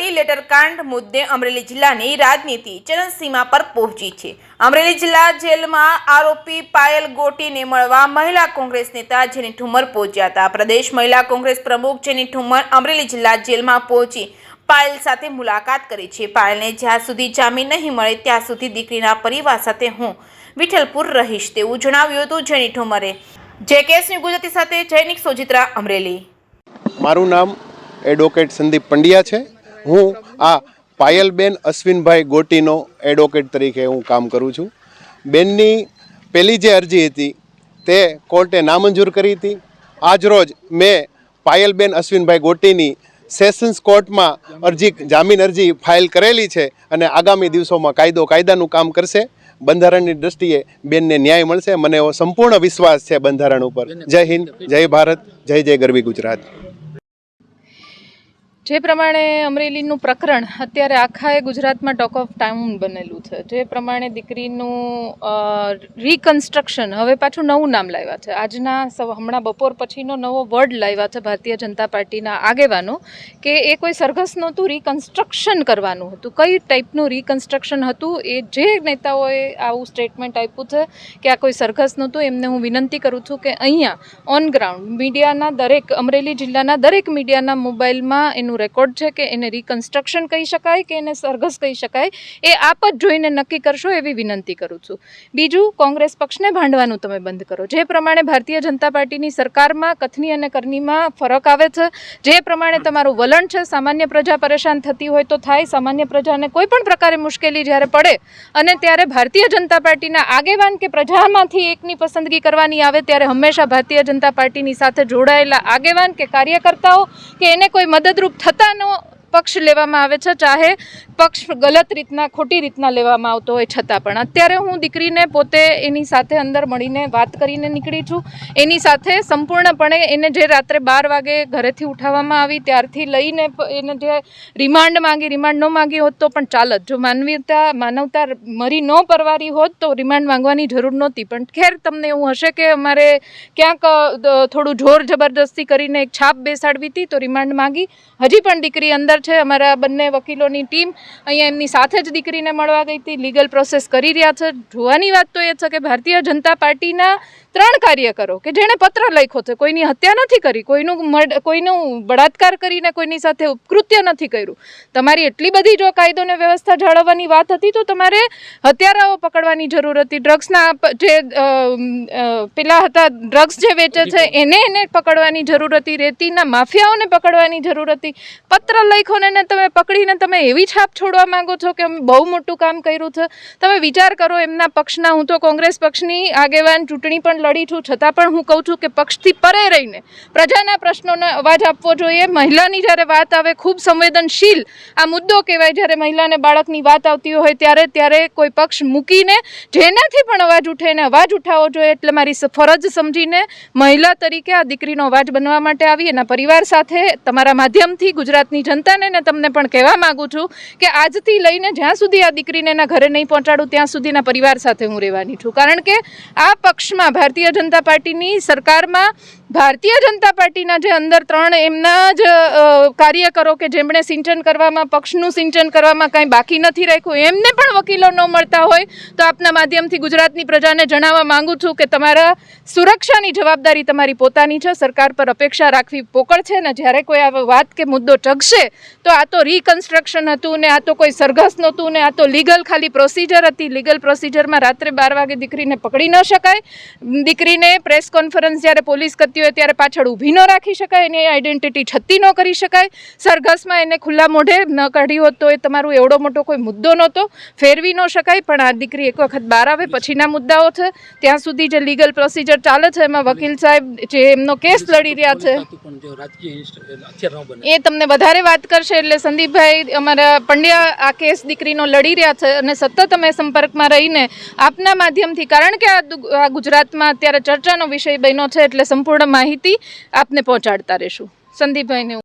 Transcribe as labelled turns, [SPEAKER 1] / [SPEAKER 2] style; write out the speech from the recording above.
[SPEAKER 1] Money letter કાંડ મુદ્દે અમરેલી જિલ્લાની રાજનીતિ ચરમસીમા પર પહોંચી છે। અમરેલી જિલ્લા જેલમાં આરોપી પાયલ ગોટીને મળવા મહિલા કોંગ્રેસ નેતા જેની ઠુમ્મર પહોંચ્યા હતા। પ્રદેશ મહિલા કોંગ્રેસ પ્રમુખ જેની ઠુમ્મર અમરેલી જિલ્લા જેલમાં પહોંચી પાયલ સાથે મુલાકાત કરી છે। પાયલને જ્યાં સુધી જામીન નહીં મળે ત્યાં સુધી દીકરીના પરિવાર સાથે હું વિઠ્ઠલપુર રહીશ તેવું જણાવ્યું હતું જેની ઠુમ્મરે। જે કેસની ગુજરાતી સાથે જૈનિક સોજિત્રા અમરેલી।
[SPEAKER 2] મારું નામ એડવોકેટ સંદીપ પંડ્યા છે। હું આ પાયલબેન અશ્વિનભાઈ ગોટીનો એડવોકેટ તરીકે હું કામ કરું છું। બેનની પહેલી જે અરજી હતી તે કોર્ટે નામંજૂર કરી હતી। આજરોજ મેં પાયલબેન અશ્વિનભાઈ ગોટીની સેશન્સ કોર્ટમાં જામીન અરજી ફાઇલ કરેલી છે અને આગામી દિવસોમાં કાયદાનું કામ કરશે। બંધારણની દ્રષ્ટિએ બેનને ન્યાય મળશે, મને એવો સંપૂર્ણ વિશ્વાસ છે બંધારણ ઉપર। જય હિન્દ, જય ભારત, જય જય ગરવી ગુજરાત।
[SPEAKER 3] જે પ્રમાણે અમરેલીનું પ્રકરણ અત્યારે આખાએ ગુજરાતમાં ટોક ઓફ ટાઉન બનેલું છે, જે પ્રમાણે દીકરીનું રિકન્સ્ટ્રક્શન હવે પાછું નવું નામ લાવ્યા છે। આજના હમણાં બપોર પછીનો નવો વર્ડ લાવ્યા છે ભારતીય જનતા પાર્ટીના આગેવાનો કે એ કોઈ સરઘસ નહોતું, રિકન્સ્ટ્રક્શન કરવાનું હતું। કઈ ટાઈપનું રિકન્સ્ટ્રક્શન હતું એ જે નેતાઓએ આવું સ્ટેટમેન્ટ આપ્યું છે કે આ કોઈ સરઘસ નહોતું, એમને હું વિનંતી કરું છું કે અહીંયા ઓન ગ્રાઉન્ડ મીડિયાના દરેક અમરેલી જિલ્લાના દરેક મીડિયાના મોબાઈલમાં એનું રેકોર્ડ છે કે એને રિકન્સ્ટ્રક્શન કહી શકાય કે એને સરઘસ કહી શકાય, એ આપ જ જોઈને નક્કી કરશો એવી વિનંતી કરું છું। બીજું, કોંગ્રેસ પક્ષને ભાંડવાનું તમે બંધ કરો। જે પ્રમાણે ભારતીય જનતા પાર્ટીની સરકારમાં કથની અને કરનીમાં ફરક આવે છે, જે પ્રમાણે તમારું વલણ છે, સામાન્ય પ્રજા પરેશાન થતી હોય તો થાય, સામાન્ય પ્રજાને કોઈ પણ પ્રકારે મુશ્કેલી જ્યારે પડે અને ત્યારે ભારતીય જનતા પાર્ટીના આગેવાન કે પ્રજામાંથી એકની પસંદગી કરવાની આવે ત્યારે હંમેશા ભારતીય જનતા પાર્ટીની સાથે જોડાયેલા આગેવાન કે કાર્યકર્તાઓ કે એને કોઈ મદદરૂપ થતાનો પક્ષ લેવામાં આવે છે, ચાહે પક્ષ ગલત રીતના ખોટી રીતના લેવામાં આવતો હોય છતાં પણ। અત્યારે હું દીકરીને પોતે એની સાથે અંદર મળીને વાત કરીને નીકળી છું। એની સાથે સંપૂર્ણપણે એને જે રાત્રે 12 વાગે ઘરેથી ઉઠાવવામાં આવી ત્યારથી લઈને એને જે રિમાન્ડ ન માંગી હોત તો પણ ચાલત। જો માનવતા મરી ન પરવારી હોત તો રિમાન્ડ માંગવાની જરૂર નહોતી, પણ ખેર તમને એવું હશે કે અમારે ક્યાંક થોડું જોર જબરદસ્તી કરીને એક છાપ બેસાડવી હતી તો રિમાન્ડ માંગી। હજી પણ દીકરી અંદર છે। અમારા બંને વકીલોની ટીમ અહીંયા એમની સાથે જ દીકરીને મળવા ગઈ હતી, લીગલ પ્રોસેસ કરી રહ્યા છે। જોવાની વાત તો એ છે કે ભારતીય જનતા પાર્ટીના 3 કાર્યકરો કે જેણે પત્ર લખ્યો છે, કોઈની હત્યા નથી કરી, કોઈનું બળાત્કાર કરીને કોઈની સાથે ઉપકૃત્ય નથી કર્યું। તમારી એટલી બધી જો કાયદો ને વ્યવસ્થા જાળવવાની વાત હતી તો તમારે હત્યારાઓ પકડવાની જરૂર હતી। ડ્રગ્સના જે પેલા હતા, ડ્રગ્સ જે વેચે છે એને પકડવાની જરૂર હતી, રેતીના માફિયાઓને પકડવાની જરૂર હતી। પત્ર લખ્યો ને તમે પકડીને તમે એવી છાપ છોડવા માંગો છો કે અમે બહુ મોટું કામ કર્યું છે। તમે વિચાર કરો એમના પક્ષના, હું તો કોંગ્રેસ પક્ષની આગેવાન ચૂંટણી પણ લડી છું, છતાં પણ હું કહું છું કે પક્ષથી પરે રહીને પ્રજાના પ્રશ્નોનો અવાજ આપવો જોઈએ। મહિલાની જ્યારે વાત આવે, ખૂબ સંવેદનશીલ આ મુદ્દો કહેવાય, જ્યારે મહિલાને બાળકની વાત આવતી હોય ત્યારે કોઈ પક્ષ મૂકીને જેનાથી પણ અવાજ ઉઠે એને અવાજ ઉઠાવવો જોઈએ। એટલે મારી ફરજ સમજીને મહિલા તરીકે આ દીકરીનો અવાજ બનવા માટે આવી, એના પરિવાર સાથે તમારા માધ્યમથી ગુજરાતની જનતાને ને તમને પણ કહેવા માંગુ છું કે આજથી લઈને જ્યાં સુધી આ દીકરીને એના ઘરે નહીં પહોંચાડું ત્યાં સુધીના પરિવાર સાથે હું રહેવાની છું। કારણ કે આ પક્ષમાં ભારતીય જનતા પાર્ટીની સરકારમાં ભારતીય જનતા પાર્ટીના જે અંદર 3 એમના જ કાર્યકરો કે જેમણે સિંચન કરવામાં, પક્ષનું સિંચન કરવામાં કાંઈ બાકી નથી રાખ્યું, એમને પણ વકીલો ન મળતા હોય તો આપના માધ્યમથી ગુજરાતની પ્રજાને જણાવવા માંગુ છું કે તમારા સુરક્ષાની જવાબદારી તમારી પોતાની છે। સરકાર પર અપેક્ષા રાખવી પોકળ છે ને જ્યારે કોઈ આ વાત કે મુદ્દો ચગશે તો આ તો રિકન્સ્ટ્રક્શન હતું ને આ તો કોઈ સરઘસ નહોતું ને આ તો લીગલ ખાલી પ્રોસિજર હતી। લીગલ પ્રોસિજરમાં રાત્રે 12 વાગે દીકરીને પકડી ન શકાય, દીકરીને પ્રેસ કોન્ફરન્સ જ્યારે પોલીસ કરતી હોય ત્યારે પાછળ ઊભી ન રાખી શકાય, એની આઈડેન્ટિટી છતી ન કરી શકાય, સરઘસમાં એને ખુલ્લા મોઢે ન કાઢી હોત તો એ તમારું એવડો મોટો કોઈ મુદ્દો નહોતો, ફેરવી ન શકાય। પણ આ દીકરી એક વખત બહાર આવે પછીના મુદ્દાઓ છે, ત્યાં સુધી જે લીગલ પ્રોસિજર ચાલે છે એમાં વકીલ સાહેબ જે એમનો કેસ લડી રહ્યા છે એ તમને વધારે વાત કરશે। એટલે સંદીપભાઈ અમારા પંડ્યા આ કેસ દીકરીનો લડી રહ્યા છે અને સતત અમે સંપર્કમાં રહીને આપના માધ્યમથી, કારણ કે આ ગુજરાતમાં અત્યારે ચર્ચાનો વિષય બન્યો છે એટલે સંપૂર્ણ માહિતી આપને પહોંચાડતા રહીશું। સંદીપભાઈને